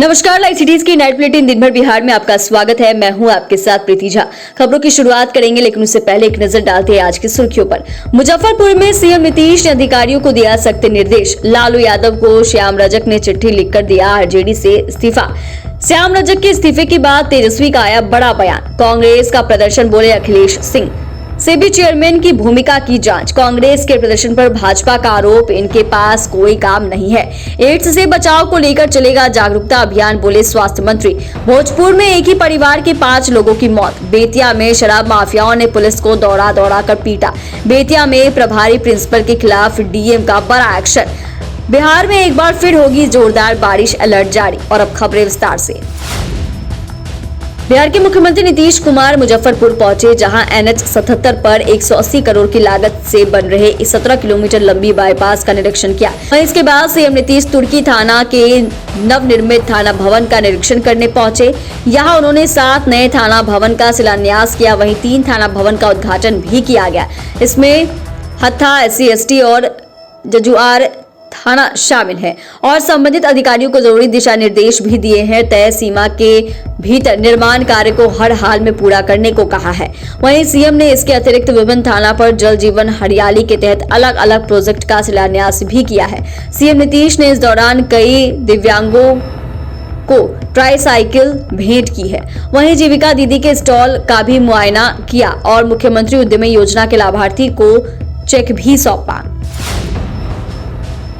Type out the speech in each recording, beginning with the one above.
नमस्कार, live cities की night bulletin दिन भर बिहार में आपका स्वागत है। मैं हूं आपके साथ प्रीति झा। खबरों की शुरुआत करेंगे, लेकिन उससे पहले एक नजर डालते हैं आज की सुर्खियों पर। मुजफ्फरपुर में सीएम नीतीश ने अधिकारियों को दिया सख्त निर्देश। लालू यादव को श्याम रजक ने चिट्ठी लिखकर दिया आरजेडी से इस्तीफा। श्याम रजक के इस्तीफे के बाद तेजस्वी का आया बड़ा बयान। कांग्रेस का प्रदर्शन, बोले अखिलेश सिंह। सेबी चेयरमैन की भूमिका की जांच। कांग्रेस के प्रदर्शन पर भाजपा का आरोप, इनके पास कोई काम नहीं है। एड्स से बचाव को लेकर चलेगा जागरूकता अभियान, बोले स्वास्थ्य मंत्री। भोजपुर में एक ही परिवार के 5 लोगों की मौत। बेतिया में शराब माफियाओं ने पुलिस को दौड़ा दौड़ा कर पीटा। बेतिया में प्रभारी प्रिंसिपल के खिलाफ डीएम का बड़ा एक्शन। बिहार में एक बार फिर होगी जोरदार बारिश, अलर्ट जारी। और अब खबरें विस्तार से। बिहार के मुख्यमंत्री नीतीश कुमार मुजफ्फरपुर पहुंचे, जहां NH 77 पर 180 करोड़ की लागत से बन रहे 17 किलोमीटर लंबी बाईपास का निरीक्षण किया। वहीं इसके बाद सीएम नीतीश तुर्की थाना के नवनिर्मित थाना भवन का निरीक्षण करने पहुंचे। यहां उन्होंने 7 नए थाना भवन का शिलान्यास किया। वहीं 3 थाना भवन का उद्घाटन भी किया गया। इसमें हत्था, SC/ST और जजुआर थाना शामिल है और संबंधित अधिकारियों को जरूरी दिशा निर्देश भी दिए हैं। तय सीमा के भीतर निर्माण कार्य को हर हाल में पूरा करने को कहा है। वहीं सीएम ने इसके अतिरिक्त विभिन्न थाना पर जल जीवन हरियाली के तहत अलग अलग प्रोजेक्ट का शिलान्यास भी किया है। सीएम नीतीश ने इस दौरान कई दिव्यांगों को ट्राईसाइकिल भेंट की है। वहीं जीविका दीदी के स्टॉल का भी मुआयना किया और मुख्यमंत्री उद्यमी योजना के लाभार्थी को चेक भी सौंपा।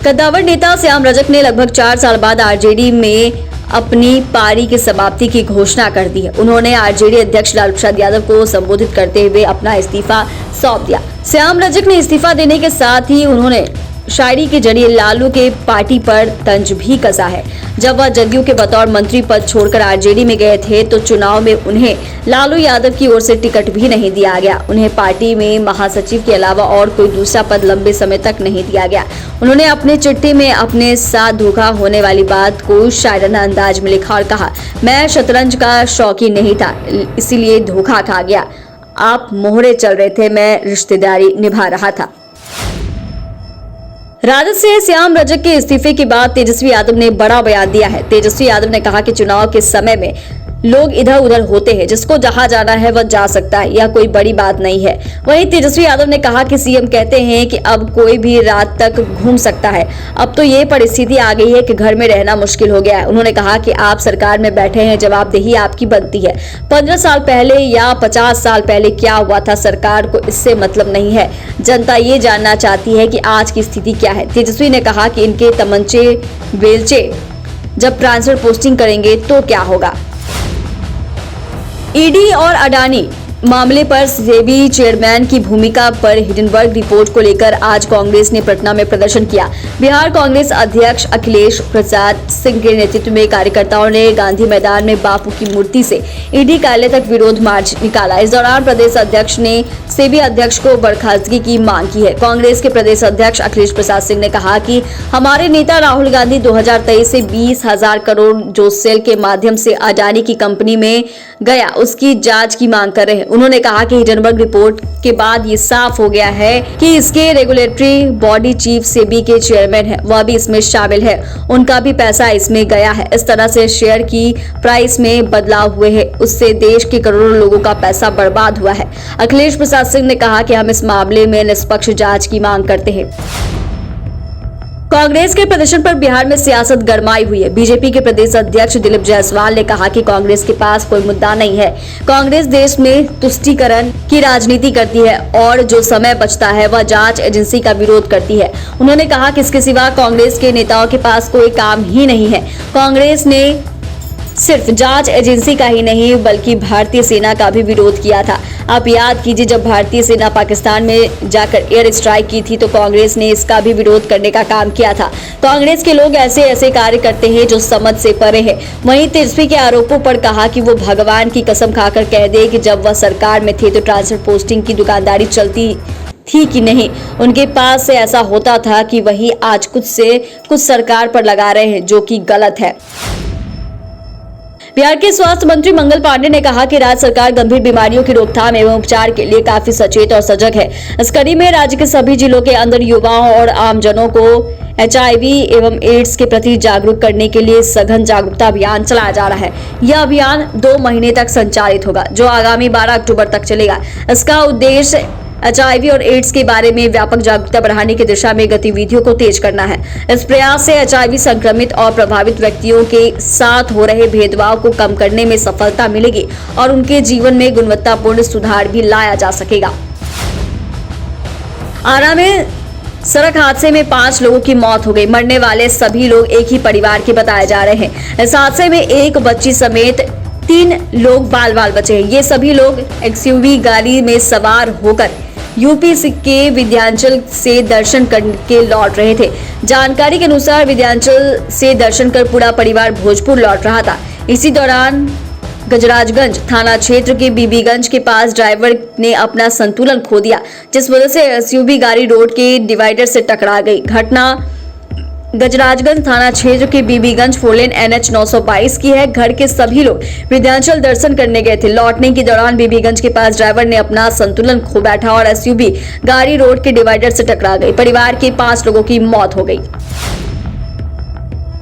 कद्दावर नेता श्याम रजक ने लगभग 4 साल बाद आरजेडी में अपनी पारी की समाप्ति की घोषणा कर दी है। उन्होंने आरजेडी अध्यक्ष लालू प्रसाद यादव को संबोधित करते हुए अपना इस्तीफा सौंप दिया। श्याम रजक ने इस्तीफा देने के साथ ही उन्होंने शायरी के जरिए लालू के पार्टी पर तंज भी कसा है। जब वह जदयू के बतौर मंत्री पद छोड़कर आरजेडी में गए थे तो चुनाव में उन्हें लालू यादव की ओर से टिकट भी नहीं दिया गया। उन्हें पार्टी में महासचिव के अलावा और कोई दूसरा पद लंबे समय तक नहीं दिया गया। उन्होंने अपने चिट्ठी में अपने साथ धोखा होने वाली बात को शायराना अंदाज में लिखा और कहा, मैं शतरंज का शौकीन नहीं था, इसीलिए धोखा खा गया। आप मोहरे चल रहे थे, मैं रिश्तेदारी निभा रहा था। राजद से श्याम रजक के इस्तीफे के बाद तेजस्वी यादव ने बड़ा बयान दिया है। तेजस्वी यादव ने कहा कि चुनाव के समय में लोग इधर उधर होते हैं, जिसको जहां जाना है वह जा सकता है, यह कोई बड़ी बात नहीं है। वहीं तेजस्वी यादव ने कहा कि सीएम कहते हैं कि अब कोई भी रात तक घूम सकता है। अब तो ये परिस्थिति आ गई है कि घर में रहना मुश्किल हो गया है। उन्होंने कहा कि आप सरकार में बैठे हैं, जवाबदेही आपकी बनती है। 15 साल पहले या 50 साल पहले क्या हुआ था, सरकार को इससे मतलब नहीं है। जनता ये जानना चाहती है कि आज की स्थिति क्या है। तेजस्वी ने कहा कि इनके तमंचे बेलचे जब ट्रांसफर पोस्टिंग करेंगे तो क्या होगा। ईडी और अडानी मामले पर सेबी चेयरमैन की भूमिका पर हिडनबर्ग रिपोर्ट को लेकर आज कांग्रेस ने पटना में प्रदर्शन किया। बिहार कांग्रेस अध्यक्ष अखिलेश प्रसाद सिंह के नेतृत्व में कार्यकर्ताओं ने गांधी मैदान में बापू की मूर्ति से ईडी कार्यालय तक विरोध मार्च निकाला। इस दौरान प्रदेश अध्यक्ष ने सेबी अध्यक्ष को बर्खास्तगी की मांग की है। कांग्रेस के प्रदेश अध्यक्ष अखिलेश प्रसाद सिंह ने कहा कि हमारे नेता राहुल गांधी 2023 से 20,000 करोड़ जो सेल के माध्यम से अडानी की कंपनी में गया, उसकी जांच की मांग कर रहे हैं। उन्होंने कहा कि हिडनबर्ग रिपोर्ट के बाद ये साफ हो गया है कि इसके रेगुलेटरी बॉडी चीफ सेबी के चेयरमैन है, वह भी इसमें शामिल है। उनका भी पैसा इसमें गया है। इस तरह से शेयर की प्राइस में बदलाव हुए हैं, उससे देश के करोड़ों लोगों का पैसा बर्बाद हुआ है। अखिलेश प्रसाद सिंह ने कहा कि हम इस मामले में निष्पक्ष जांच की मांग करते हैं। कांग्रेस के प्रदर्शन पर बिहार में सियासत गरमाई हुई है। बीजेपी के प्रदेश अध्यक्ष दिलीप जायसवाल ने कहा कि कांग्रेस के पास कोई मुद्दा नहीं है। कांग्रेस देश में तुष्टीकरण की राजनीति करती है और जो समय बचता है वह जांच एजेंसी का विरोध करती है। उन्होंने कहा कि इसके सिवा कांग्रेस के नेताओं के पास कोई काम ही नहीं है। कांग्रेस ने सिर्फ जांच एजेंसी का ही नहीं बल्कि भारतीय सेना का भी विरोध किया था। आप याद कीजिए, जब भारतीय सेना पाकिस्तान में जाकर एयर स्ट्राइक की थी तो कांग्रेस ने इसका भी विरोध करने का काम किया था। कांग्रेस के लोग ऐसे ऐसे कार्य करते हैं जो समझ से परे है। वहीं तेजस्वी के आरोपों पर कहा कि वो भगवान की कसम खाकर कह दे कि जब वह सरकार में थे तो ट्रांसफर पोस्टिंग की दुकानदारी चलती थी कि नहीं। उनके पास से ऐसा होता था कि वही आज कुछ सरकार पर लगा रहे हैं, जो कि गलत है। बिहार के स्वास्थ्य मंत्री मंगल पांडे ने कहा कि राज्य सरकार गंभीर बीमारियों की रोकथाम एवं उपचार के लिए काफी सचेत और सजग है। इस कड़ी में राज्य के सभी जिलों के अंदर युवाओं और आमजनों को HIV एवं एड्स के प्रति जागरूक करने के लिए सघन जागरूकता अभियान चलाया जा रहा है। यह अभियान 2 महीने तक संचालित होगा, जो आगामी 12 अक्टूबर तक चलेगा। इसका उद्देश्य HIV और एड्स के बारे में व्यापक जागरूकता बढ़ाने की दिशा में गतिविधियों को तेज करना है। इस प्रयास से HIV संक्रमित और प्रभावित व्यक्तियों के साथ हो रहे भेदभाव को कम करने में सफलता मिलेगी और उनके जीवन में गुणवत्तापूर्ण सुधार भी लाया जा सकेगा। आरा में सड़क हादसे में 5 लोगों की मौत हो गई। मरने वाले सभी लोग एक ही परिवार के बताए जा रहे हैं। इस हादसे में एक बच्ची समेत 3 लोग बाल बचे हैं। ये सभी लोग XUV गाड़ी में सवार होकर यूपी के विंध्याचल से दर्शन करके लौट रहे थे। जानकारी के अनुसार विंध्याचल से दर्शन कर पूरा परिवार भोजपुर लौट रहा था। इसी दौरान गजराजगंज थाना क्षेत्र के बीबीगंज के पास ड्राइवर ने अपना संतुलन खो दिया, जिस वजह से SUV गाड़ी रोड के डिवाइडर से टकरा गई। घटना गजराजगंज थाना क्षेत्र के बीबीगंज 4 लेन NH 922 की है। घर के सभी लोग विंध्याचल दर्शन करने गए थे। लौटने के दौरान बीबीगंज के पास ड्राइवर ने अपना संतुलन खो बैठा और SUV गाड़ी रोड के डिवाइडर से टकरा गई। परिवार के 5 लोगों की मौत हो गई।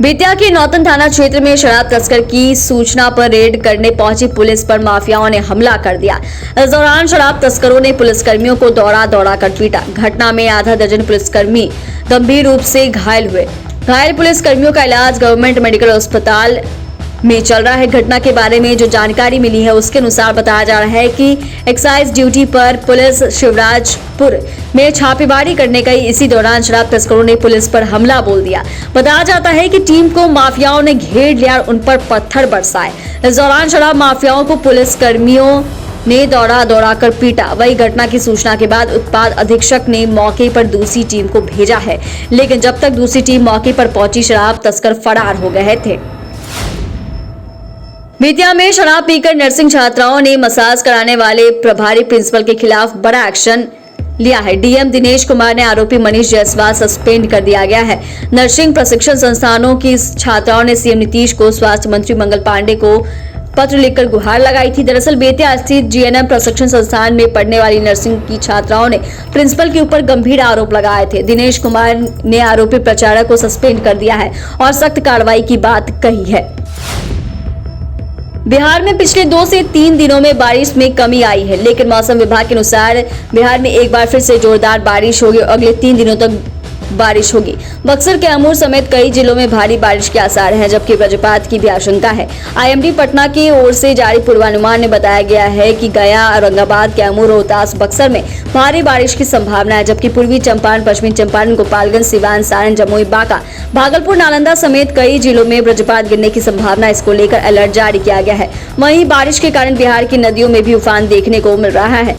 बेतिया के नौतन थाना क्षेत्र में शराब तस्कर की सूचना पर रेड करने पहुंची पुलिस पर माफियाओं ने हमला कर दिया। इस दौरान शराब तस्करों ने पुलिसकर्मियों को दौड़ा कर पीटा। घटना में आधा दर्जन पुलिसकर्मी गंभीर रूप से घायल हुए। घायल पुलिसकर्मियों का इलाज गवर्नमेंट मेडिकल अस्पताल में चल रहा है। घटना के बारे में जो जानकारी मिली है उसके अनुसार बताया जा रहा है कि एक्साइज ड्यूटी पर पुलिस शिवराजपुर में छापेमारी करने गई। इसी दौरान शराब तस्करों ने पुलिस पर हमला बोल दिया। बताया जाता है कि टीम को माफियाओं ने घेर लिया और उन पर पत्थर बरसाए। इस दौरान शराब माफियाओं को पुलिस कर्मियों ने दौड़ा कर पीटा। वही घटना की सूचना के बाद उत्पाद अधीक्षक ने मौके पर दूसरी टीम को भेजा है, लेकिन जब तक दूसरी टीम मौके पर पहुंची शराब तस्कर फरार हो गए थे। बेतिया में शराब पीकर नर्सिंग छात्राओं ने मसाज कराने वाले प्रभारी प्रिंसिपल के खिलाफ बड़ा एक्शन लिया है। डीएम दिनेश कुमार ने आरोपी मनीष जायसवाल सस्पेंड कर दिया गया है। नर्सिंग प्रशिक्षण संस्थानों की छात्राओं ने सीएम नीतीश को स्वास्थ्य मंत्री मंगल पांडे को पत्र लिखकर गुहार लगाई थी। दरअसल बेतिया स्थित GNM प्रशिक्षण संस्थान में पढ़ने वाली नर्सिंग की छात्राओं ने प्रिंसिपल के ऊपर गंभीर आरोप लगाए थे। दिनेश कुमार ने आरोपी प्रचारक को सस्पेंड कर दिया है और सख्त कार्रवाई की बात कही है। बिहार में पिछले 2 से 3 दिनों में बारिश में कमी आई है, लेकिन मौसम विभाग के अनुसार बिहार में एक बार फिर से जोरदार बारिश होगी और अगले 3 दिनों तक बारिश होगी। बक्सर, कैमूर समेत कई जिलों में भारी बारिश के आसार हैं, जबकि वज्रपात की भी आशंका है। IMD पटना की ओर से जारी पूर्वानुमान में बताया गया है कि गया, औरंगाबाद, कैमूर, रोहतास, बक्सर में भारी बारिश की संभावना है, जबकि पूर्वी चंपारण, पश्चिमी चंपारण, गोपालगंज, सिवान, सारण, जमुई, बांका, भागलपुर, नालंदा समेत कई जिलों में वज्रपात गिरने की संभावना। इसको लेकर अलर्ट जारी किया गया है। वहीं बारिश के कारण बिहार की नदियों में भी उफान देखने को मिल रहा है।